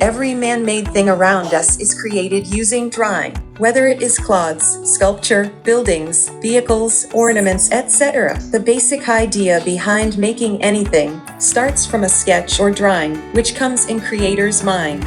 Every man-made thing around us is created using drawing, whether it is cloths, sculpture, buildings, vehicles, ornaments, etc. The basic idea behind making anything starts from a sketch or drawing, which comes in creator's mind.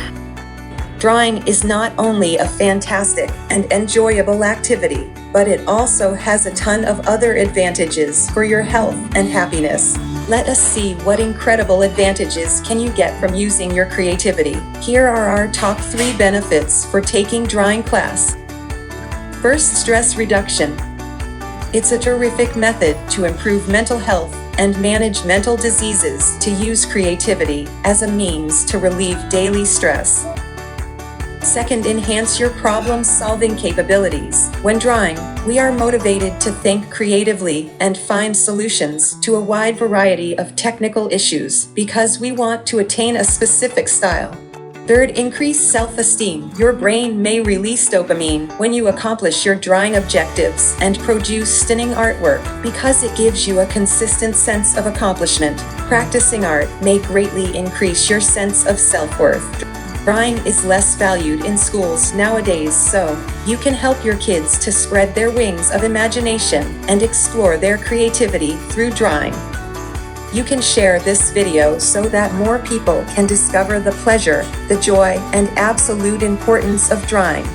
Drawing is not only a fantastic and enjoyable activity, but it also has a ton of other advantages for your health and happiness. Let us see what incredible advantages can you get from using your creativity. Here are our top 3 benefits for taking drawing class. First, stress reduction. It's a terrific method to improve mental health and manage mental diseases to use creativity as a means to relieve daily stress. Second, enhance your problem-solving capabilities. When drawing, we are motivated to think creatively and find solutions to a wide variety of technical issues because we want to attain a specific style. Third, increase self-esteem. Your brain may release dopamine when you accomplish your drawing objectives and produce stunning artwork because it gives you a consistent sense of accomplishment. Practicing art may greatly increase your sense of self-worth. Drawing is less valued in schools nowadays, so you can help your kids to spread their wings of imagination and explore their creativity through drawing. You can share this video so that more people can discover the pleasure, the joy, and absolute importance of drawing.